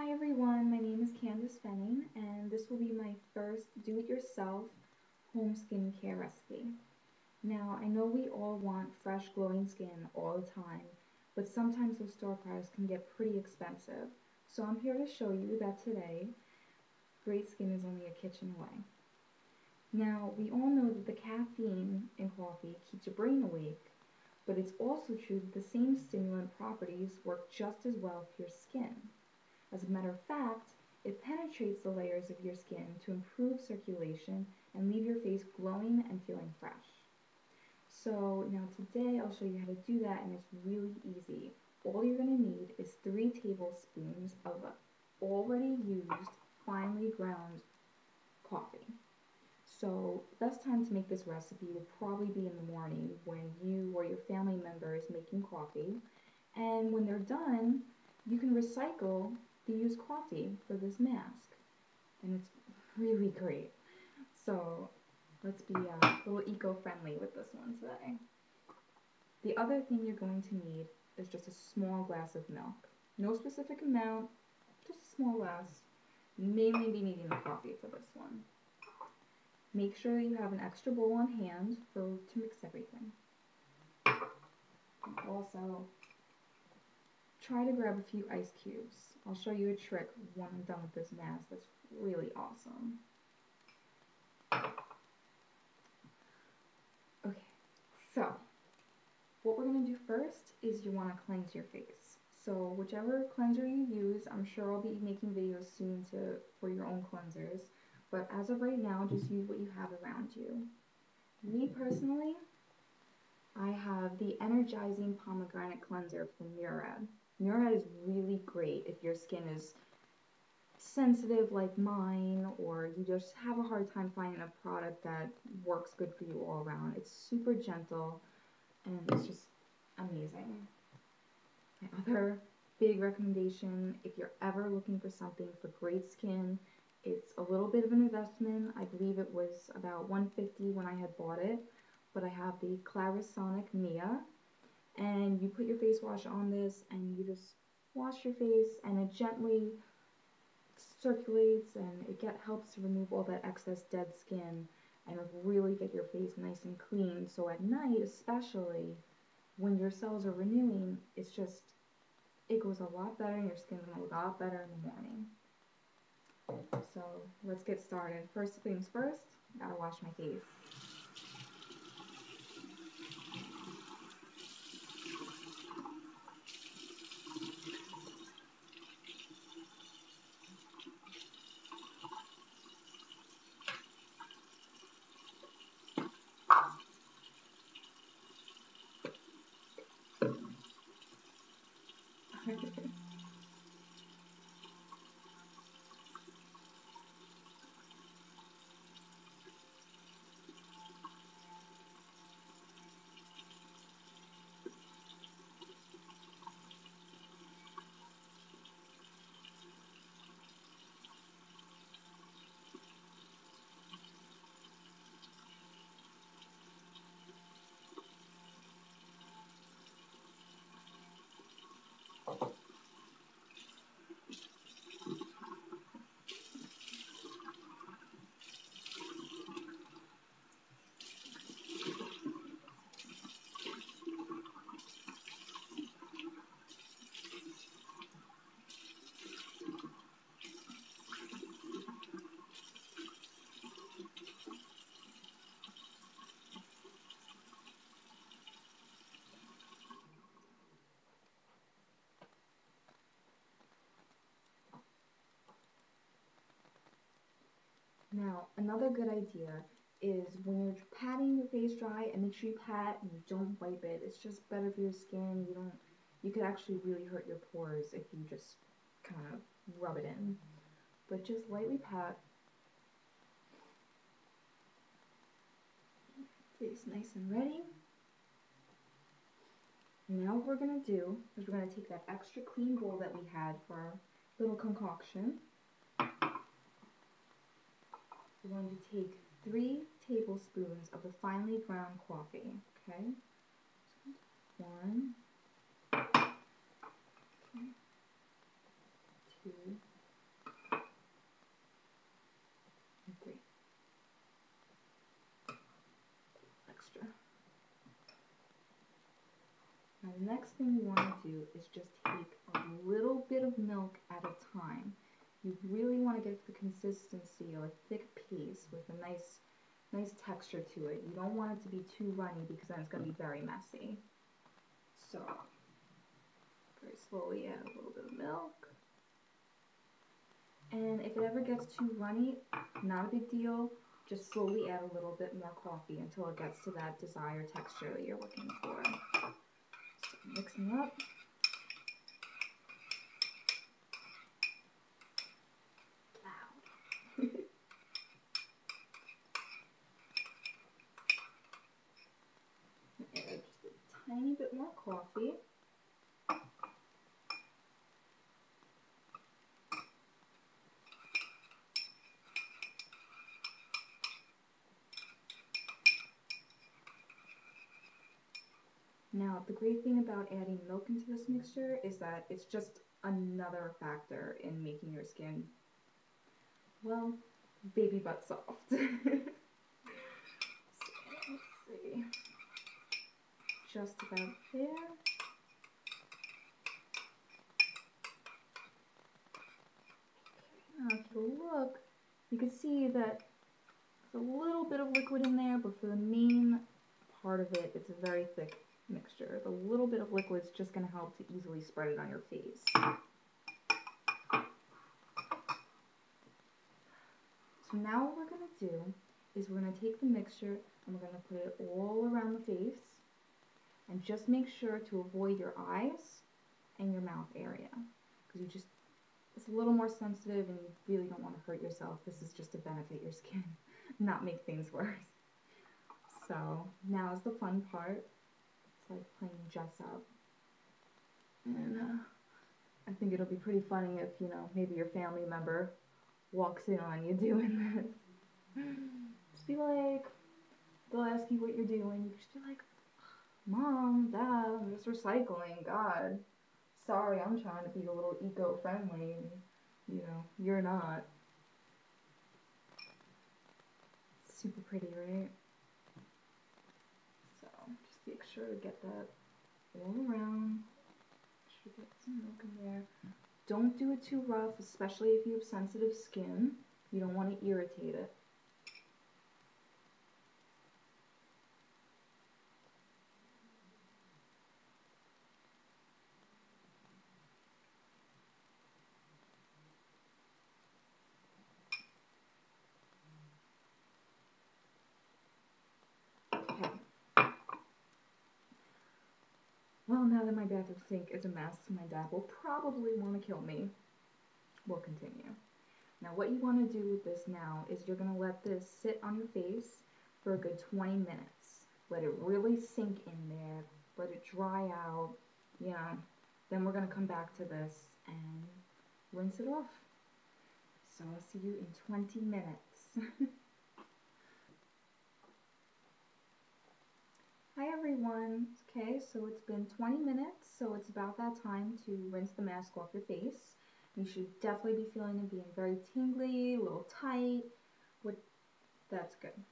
Hi everyone, my name is Candace Fenning, and this will be my first do-it-yourself home skincare recipe. Now, I know we all want fresh glowing skin all the time, but sometimes those store products can get pretty expensive. So I'm here to show you that today, great skin is only a kitchen away. Now, we all know that the caffeine in coffee keeps your brain awake, but it's also true that the same stimulant properties work just as well for your skin. As a matter of fact, it penetrates the layers of your skin to improve circulation and leave your face glowing and feeling fresh. So now today I'll show you how to do that, and it's really easy. All you're going to need is 3 tablespoons of already used finely ground coffee. So best time to make this recipe would probably be in the morning when you or your family member is making coffee. And when they're done, you can recycle the used coffee for this mask. And it's really great. So let's be a little eco-friendly with this one today. The other thing you're going to need is just a small glass of milk. No specific amount, just a small glass. Mainly be needing the coffee for this one. Make sure you have an extra bowl on hand to mix everything. And also, try to grab a few ice cubes. I'll show you a trick when I'm done with this mask that's really awesome. Okay, so what we're going to do first is you want to cleanse your face. So whichever cleanser you use, I'm sure I'll be making videos soon for your own cleansers. But as of right now, just use what you have around you. Me personally, I have the Energizing Pomegranate Cleanser from Murad. Murad is really great if your skin is sensitive like mine, or you just have a hard time finding a product that works good for you all around. It's super gentle and it's just amazing. My other big recommendation, if you're ever looking for something for great skin, it's a little bit of an investment. I believe it was about $150 when I had bought it, but I have the Clarisonic Mia, and you put your face wash on this and you just wash your face, and it gently circulates and helps to remove all that excess dead skin and really get your face nice and clean. So at night, especially when your cells are renewing, it goes a lot better and your skin's gonna look a lot better in the morning. So let's get started. First things first, gotta wash my face. Now, another good idea is when you're patting your face dry, and make sure you pat and you don't wipe it. It's just better for your skin. You could actually really hurt your pores if you just kind of rub it in. But just lightly pat. Face nice and ready. Now what we're going to do is we're going to take that extra clean bowl that we had for our little concoction. We're going to take 3 tablespoons of the finely ground coffee, okay? 1, okay, 2, the next thing you want to do is just take a little bit of milk at a time. You really want to get the consistency of a thick paste with a nice texture to it. You don't want it to be too runny because then it's going to be very messy. So, very slowly add a little bit of milk. And if it ever gets too runny, not a big deal. Just slowly add a little bit more coffee until it gets to that desired texture that you're looking for. So mixing up. Loud. Add just a tiny bit more coffee. Now, the great thing about adding milk into this mixture is that it's just another factor in making your skin, well, baby butt soft. So, let's see. Just about there. Okay, now if you look, you can see that there's a little bit of liquid in there, but for the main part of it, it's a very thick mixture. The little bit of liquid is just going to help to easily spread it on your face. So now what we're going to do is we're going to take the mixture and we're going to put it all around the face, and just make sure to avoid your eyes and your mouth area, because it's a little more sensitive and you really don't want to hurt yourself. This is just to benefit your skin, not make things worse. So now is the fun part. It's like playing dress up. And I think it'll be pretty funny if, maybe your family member walks in on you doing this. Just be like, they'll ask you what you're doing. You just be like, Mom, Dad, I'm just recycling. God, sorry, I'm trying to be a little eco-friendly. And, you're not. Super pretty, right? So just make sure to get that all around. Should get some milk in there. Don't do it too rough, especially if you have sensitive skin. You don't want to irritate it. Okay. Well, now that my bathroom sink is a mess, my dad will probably want to kill me. We'll continue. Now what you want to do with this now is you're going to let this sit on your face for a good 20 minutes. Let it really sink in there. Let it dry out. Then we're going to come back to this and rinse it off. So I'll see you in 20 minutes. Hi everyone. Okay, so it's been 20 minutes, so it's about that time to rinse the mask off your face. You should definitely be feeling it being very tingly, a little tight. That's good.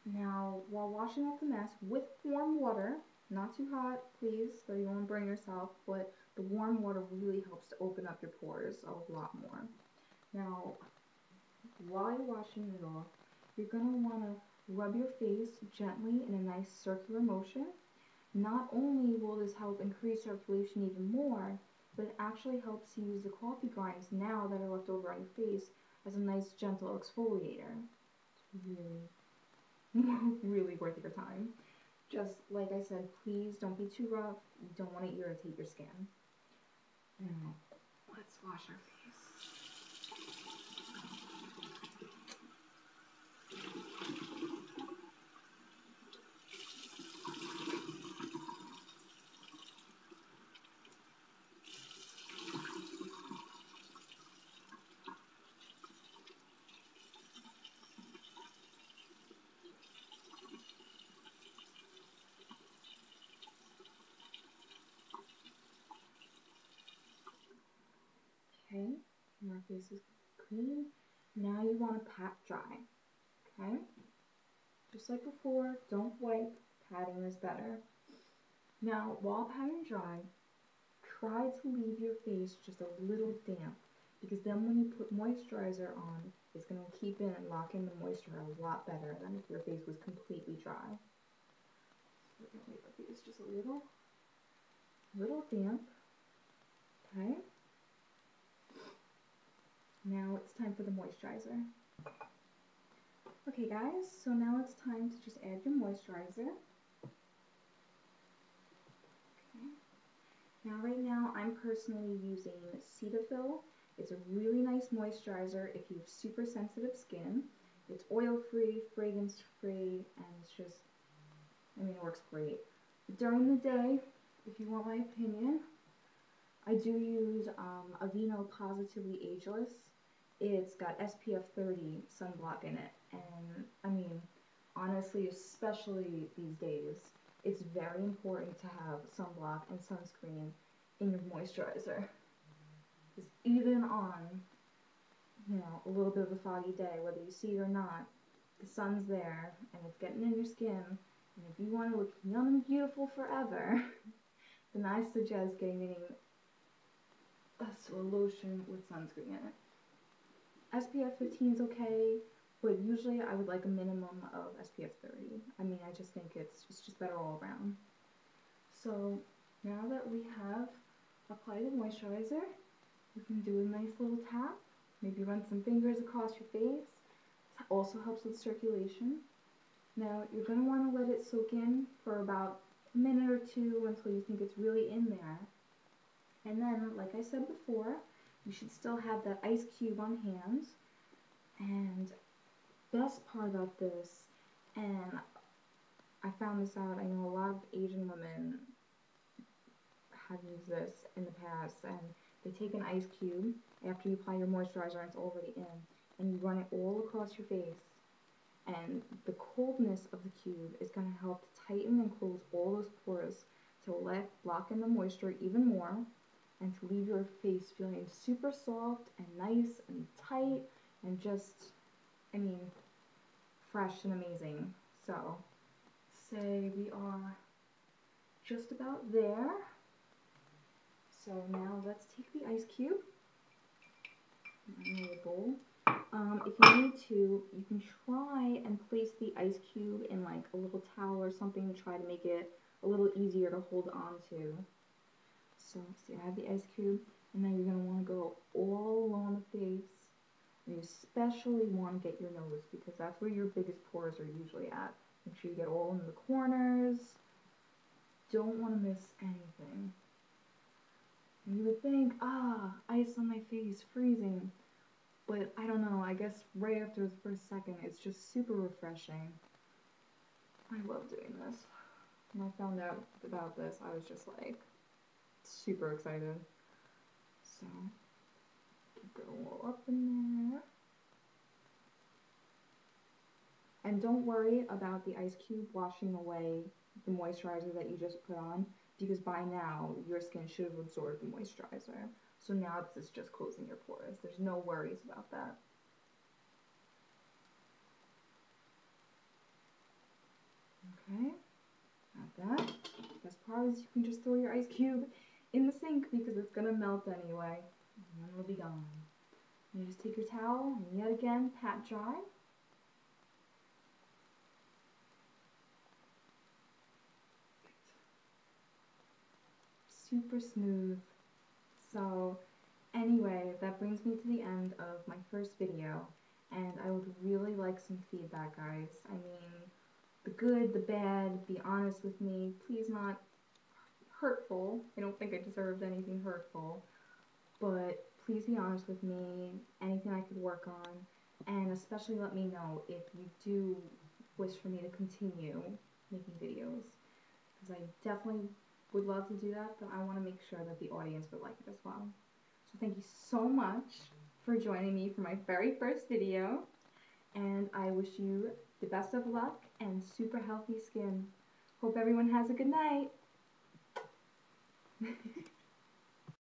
Now, while washing off the mask with warm water, not too hot, please, so you won't burn yourself, but the warm water really helps to open up your pores a lot more. Now, while you're washing it off, you're going to want to rub your face gently in a nice circular motion. Not only will this help increase circulation even more, but it actually helps you use the coffee grinds now that are left over on your face as a nice gentle exfoliator. It's really, really worth your time. Just like I said, please don't be too rough. You don't want to irritate your skin. Now, let's wash our face. Okay, our face is clean. Now you want to pat dry. Okay? Just like before, don't wipe. Patting is better. Now, while patting dry, try to leave your face just a little damp, because then when you put moisturizer on, it's going to keep in and lock in the moisture a lot better than if your face was completely dry. So we're going to leave our face just a little damp. Okay. Now it's time for the moisturizer. Okay guys, so now it's time to just add your moisturizer. Okay. Now right now I'm personally using Cetaphil. It's a really nice moisturizer if you have super sensitive skin. It's oil-free, fragrance-free, and it's just, I mean, it works great. But during the day, if you want my opinion, I do use Aveeno Positively Ageless. It's got SPF 30 sunblock in it, and I mean, honestly, especially these days, it's very important to have sunblock and sunscreen in your moisturizer. Because even on, you know, a little bit of a foggy day, whether you see it or not, the sun's there and it's getting in your skin, and if you want to look young and beautiful forever, then I suggest getting a lotion with sunscreen in it. SPF 15 is okay, but usually I would like a minimum of SPF 30. I mean, I just think it's just better all around. So now that we have applied the moisturizer, you can do a nice little tap, maybe run some fingers across your face. It also helps with circulation. Now you're going to want to let it soak in for about a minute or two until you think it's really in there. And then, like I said before, you should still have that ice cube on hand. And best part about this, and I found this out, I know a lot of Asian women have used this in the past, and they take an ice cube after you apply your moisturizer and it's already in, and you run it all across your face. And the coldness of the cube is going to help to tighten and close all those pores to lock in the moisture even more, and to leave your face feeling super soft and nice and tight and just, I mean, fresh and amazing. So, say we are just about there. So now let's take the ice cube in a bowl. If you need to, you can try and place the ice cube in like a little towel or something to try to make it a little easier to hold on to. So, see, I have the ice cube, and now you're going to want to go all along the face. And you especially want to get your nose, because that's where your biggest pores are usually at. Make sure you get all in the corners. Don't want to miss anything. And you would think, ice on my face, freezing. But I don't know, I guess right after the first second, it's just super refreshing. I love doing this. When I found out about this, I was just like, super excited. So, keep it all up in there. And don't worry about the ice cube washing away the moisturizer that you just put on, because by now your skin should have absorbed the moisturizer. So now this is just closing your pores. There's no worries about that. Okay, got that. Best part is you can just throw your ice cube in the sink because it's going to melt anyway, and then it'll be gone. And you just take your towel and yet again pat dry. Super smooth. So anyway, that brings me to the end of my first video, and I would really like some feedback, guys. I mean, the good, the bad, be honest with me. Please not hurtful. I don't think I deserved anything hurtful, but please be honest with me, anything I could work on, and especially let me know if you do wish for me to continue making videos, because I definitely would love to do that, but I want to make sure that the audience would like it as well. So thank you so much for joining me for my very first video, and I wish you the best of luck and super healthy skin. Hope everyone has a good night.